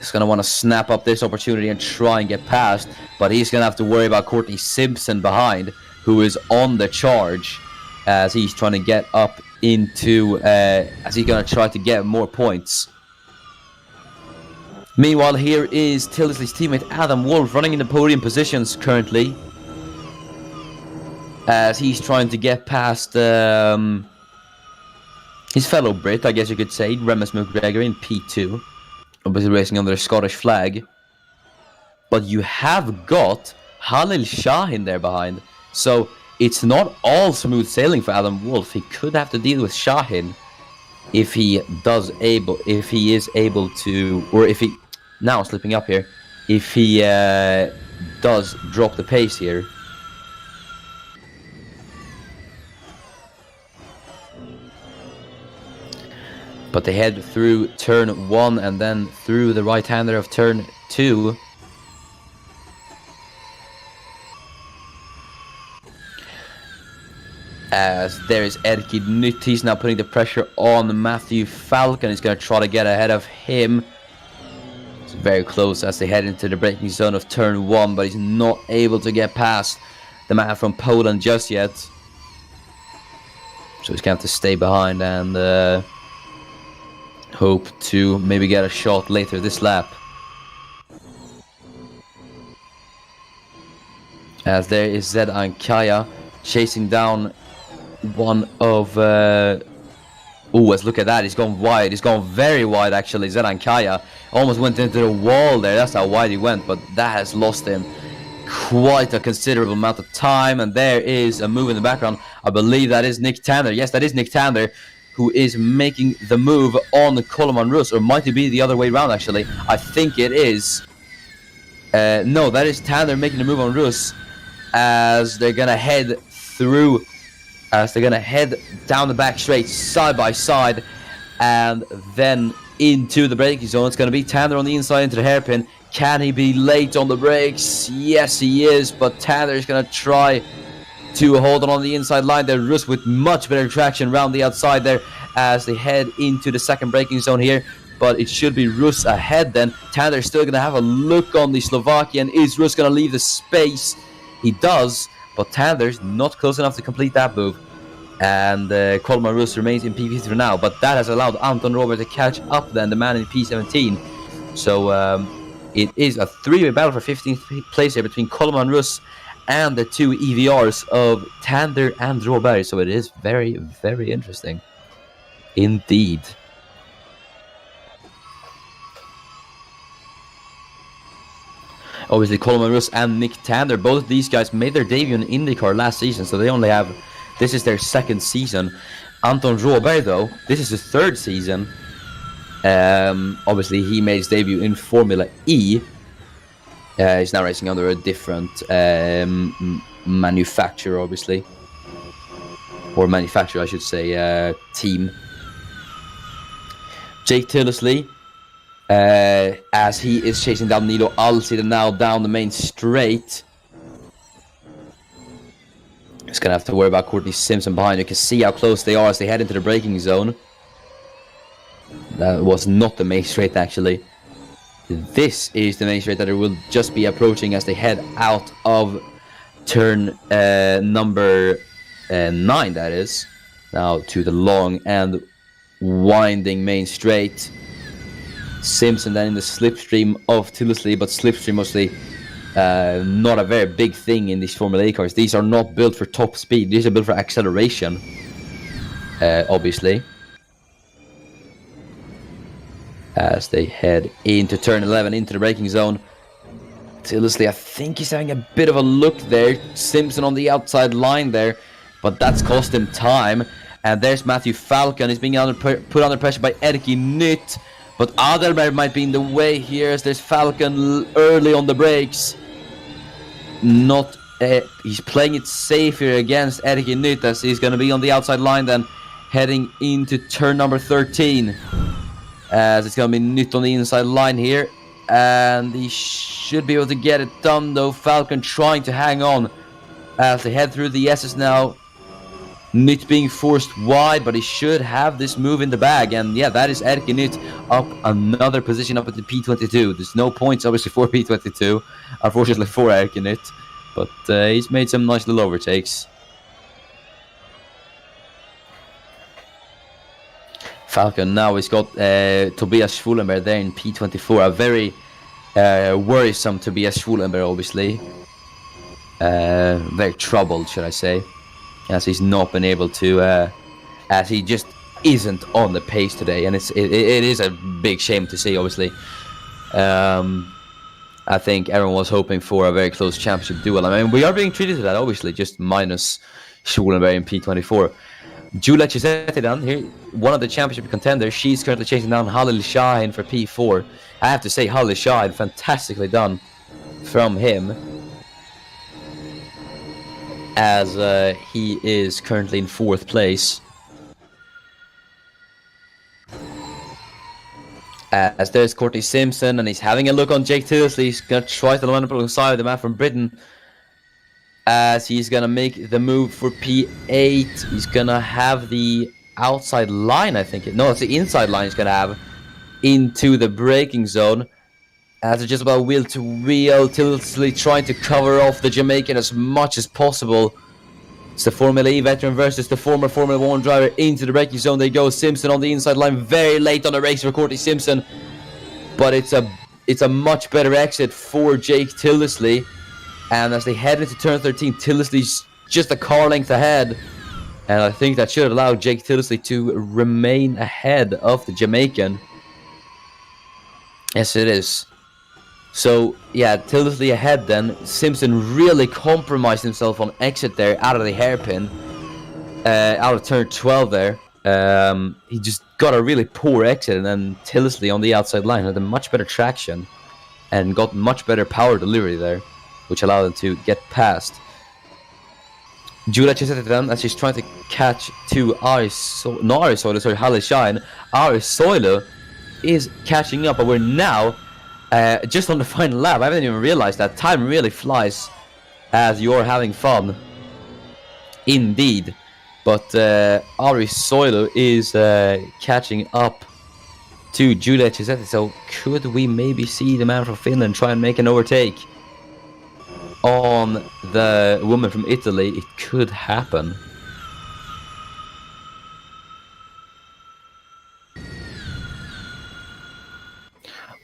is going to want to snap up this opportunity and try and get past. But he's going to have to worry about Courtney Simpson behind, who is on the charge, as he's trying to get up into, as he's going to try to get more points. Meanwhile, here is Tilsley's teammate Adam Wolf running in the podium positions currently, as he's trying to get past his fellow Brit, I guess you could say, Remus McGregor in P2, obviously racing under the Scottish flag. But you have got Halil Shahin there behind, so it's not all smooth sailing for Adam Wolf. He could have to deal with Shahin if he is able to, or if he, now slipping up here, if he does drop the pace here. But they head through turn 1 and then through the right-hander of turn 2. As there is Erkki Nytt, he's now putting the pressure on Matthew Falcon. He's going to try to get ahead of him. It's very close as they head into the braking zone of turn 1, but he's not able to get past the man from Poland just yet. So he's going to have to stay behind and hope to maybe get a shot later this lap. As there is Zed Ankaya chasing down one of let's look at that. He's gone wide. He's gone very wide actually. Zed Ankaya almost went into the wall there. That's how wide he went, but that has lost him quite a considerable amount of time. And there is a move in the background. I believe that is Nick Tanner. Yes, that is Nick Tanner, who is making the move on Koloman Rus, or might it be the other way around actually? I think it is. No, that is Tanner making the move on Rus, as they're gonna head through, as they're gonna head down the back straight side by side, and then into the braking zone. It's gonna be Tanner on the inside into the hairpin. Can he be late on the brakes? Yes, he is, but Tanner is gonna try to hold on the inside line there. Rus with much better traction around the outside there as they head into the second braking zone here. But it should be Rus ahead then. Tanner's still going to have a look on the Slovakian. Is Rus going to leave the space? He does, but Tanner's not close enough to complete that move. And Koloman Rus remains in P3 for now, but that has allowed Anton Robert to catch up then, the man in P17. So it is a 3-way battle for 15th place here between Koloman Rus and the 2 EVRs of Tander and Råberg. So it is very, very interesting indeed. Obviously, Koloman Rus and Nick Tander, both of these guys made their debut in IndyCar last season, so they only have, this is their 2nd season. Anton Råberg, though, this is his 3rd season. Obviously, he made his debut in Formula E He's now racing under a different manufacturer, obviously. Or manufacturer, I should say, team. Jake Tillersley, as he is chasing down Nilo Alcide now down the main straight. He's going to have to worry about Courtney Simpson behind. You can see how close they are as they head into the braking zone. That was not the main straight, actually. This is the main straight that it will just be approaching as they head out of turn number 9, that is. Now to the long and winding main straight. Simpson then in the slipstream of Tillersley, but slipstream mostly not a very big thing in these Formula E cars. These are not built for top speed. These are built for acceleration, obviously. As they head into turn 11, into the braking zone. Tillersley, I think he's having a bit of a look there. Simpson on the outside line there, but that's cost him time. And there's Matthew Falcon. He's being put under pressure by Erki Nytt. But Adelberg might be in the way here as there's Falcon early on the brakes. He's playing it safe here against Erki Nytt as he's going to be on the outside line then, heading into turn number 13. As it's going to be Nytt on the inside line here. And he should be able to get it done though. Falcon trying to hang on as they head through the S's now. Nytt being forced wide, but he should have this move in the bag. And yeah, that is Erki Nytt up another position up at the P22. There's no points obviously for P22, unfortunately for Erki Nytt. But he's made some nice little overtakes. Falcon now he's got Tobias Schwulenberg there in P24. A very worrisome Tobias Schwulenberg, obviously. Very troubled, should I say. As he's not been able to, as he just isn't on the pace today, and it is a big shame to see. Obviously, I think everyone was hoping for a very close championship duel. I mean, we are being treated to that, obviously, just minus Schwulenberg in P24. Giulia Cisetti down here, one of the championship contenders. She's currently chasing down Halil Shahin for P4. I have to say, Halil Shahin, fantastically done from him. As he is currently in 4th place. As there's Courtney Simpson, and he's having a look on Jake Tillersley. He's going to try to line up alongside the man from Britain. As he's going to make the move for P8. He's going to have the outside line, I think. No, it's the inside line he's going to have into the braking zone. As it's just about wheel to wheel, Tillersley trying to cover off the Jamaican as much as possible. It's the Formula E veteran versus the former Formula 1 driver into the braking zone. They go. Simpson on the inside line, very late on the race for Courtney Simpson. But it's a much better exit for Jake Tillersley. And as they head into turn 13, Tillersley's just a car length ahead. And I think that should allow Jake Tillersley to remain ahead of the Jamaican. Yes, it is. So, yeah, Tillersley ahead then. Simpson really compromised himself on exit there, out of the hairpin. Out of turn 12 there. He just got a really poor exit, and then Tillersley on the outside line had a much better traction. And got much better power delivery there, which allowed him to get past. Giulia Cisetti then, as she's trying to catch to Halil Shahin. Arisoilo is catching up, but we're now... just on the final lap. I haven't even realized that time really flies as you're having fun. Indeed. But Ari Soilo is catching up to Giulia Cisetti. So could we maybe see the man from Finland try and make an overtake on the woman from Italy? It could happen.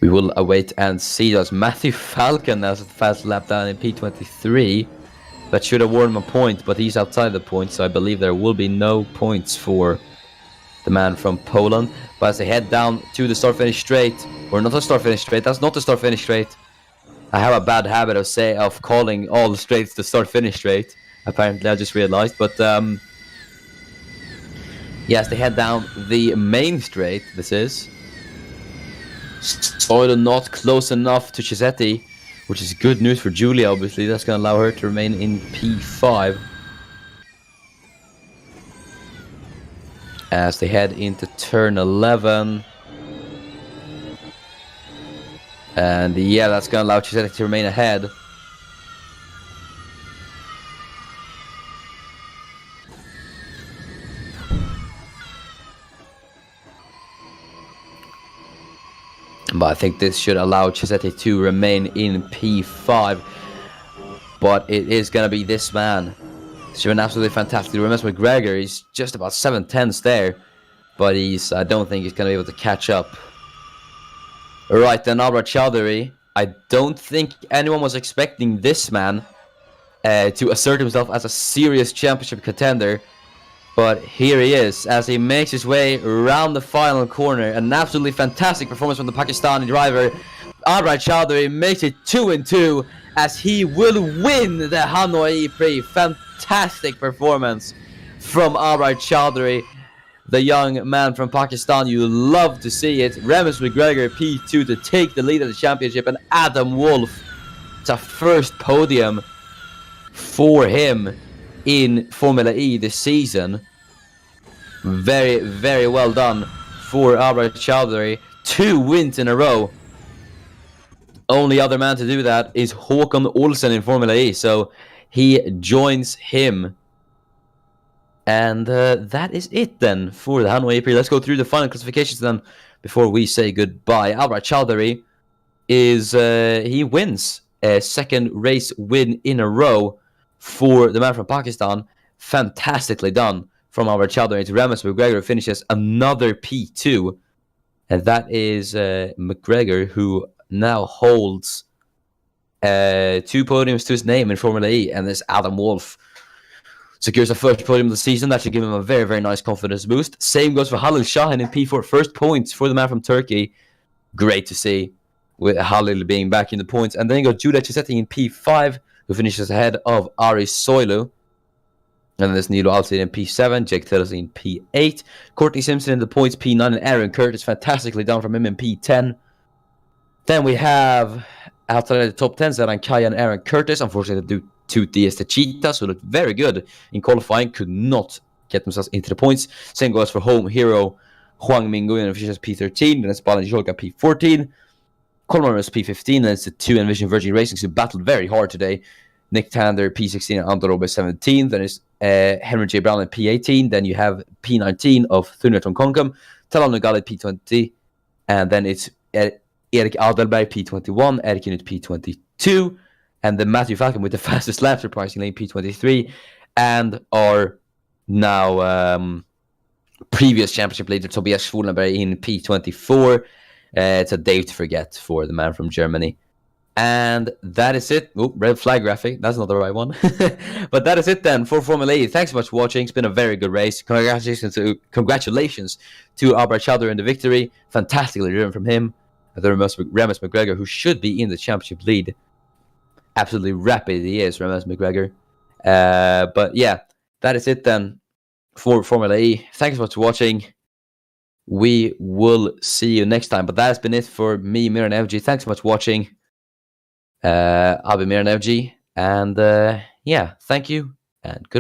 We will await and see. That's Matthew Falcon as a fast lap down in P23. That should have won him a point, but he's outside the point, so I believe there will be no points for the man from Poland. But as they head down to the start-finish straight, or not the start-finish straight, that's not the start-finish straight. I have a bad habit of calling all the straights the start-finish straight. Apparently, I just realized. But yes, they head down the main straight. This is. Soilo not close enough to Cisetti. which is good news for Julia, obviously. That's going to allow her to remain in P5 as they head into turn 11. And yeah, that's going to allow Chisetti to remain ahead. But I think this should allow Chisetti to remain in P5. But it is going to be this man. It's been absolutely fantastic. Remember McGregor, he's just about 7/10 there. But I don't think he's going to be able to catch up. Right, then Abra Chowdhury. I don't think anyone was expecting this man to assert himself as a serious championship contender. But here he is, as he makes his way around the final corner. An absolutely fantastic performance from the Pakistani driver. Abra Chowdhury makes it 2-2, as he will win the Hanoi ePrix. Fantastic performance from Abra Chowdhury, the young man from Pakistan. You love to see it. Remus McGregor P2 to take the lead of the championship, and Adam Wolf, it's a first podium for him in Formula E this season. Very, very well done for Abra Chowdhury. 2 wins in a row. Only other man to do that is Håkon Olsen in Formula E, so he joins him. And that is it then for the Hanoi ePrix. Let's go through the final classifications then before we say goodbye. Abra Chowdhury he wins a second race win in a row for the man from Pakistan. Fantastically done from Abra Chowdhury. It's Remus McGregor finishes another P2. And that is McGregor, who now holds 2 podiums to his name in Formula E. And there's Adam Wolf. Secures the first podium of the season. That should give him a very, very nice confidence boost. Same goes for Halil Shahin in P4. First points for the man from Turkey. Great to see, with Halil being back in the points. And then you got Julia Chisetti in P5, who finishes ahead of Ari Soilu. And then there's Nilo Alcid in P7, Jake Taylor in P8, Courtney Simpson in the points P9, and Aaron Curtis fantastically down from him in P10. Then we have, outside of the top 10, Zaran Kaya and Aaron Curtis. Unfortunately, due to Diaz Cheetahs, who looked very good in qualifying, could not get themselves into the points. Same goes for home hero Huang Minggu in officials P13, then it's Balan Jolka P14. Colmar was P15, and it's the 2 Envision Virgin Racing who battled very hard today. Nick Tander P16 and Andor Robe 17. Then it's Henry J. Brown in P18. Then you have P19 of Thunert Konkam, Talon Nugali P20. And then it's Erik Adelberg P21, Erik Unit P22. And then Matthew Falcon with the fastest lap, surprisingly, P23. And our now previous championship leader, Tobias Schwulenberg, in P24. It's a day to forget for the man from Germany. And that is it. Oh, red flag graphic. That's not the right one. But that is it then for Formula E. Thanks so much for watching. It's been a very good race. Congratulations to Abra Chowdhury in the victory. Fantastically driven from him. And then Remus McGregor, who should be in the championship lead. Absolutely rapid he is, Remus McGregor. But yeah, that is it then for Formula E. Thanks so much for watching. We will see you next time. But that has been it for me, Miran FG. Thanks so much for watching. I'll be Miran FG. And yeah, thank you and goodbye.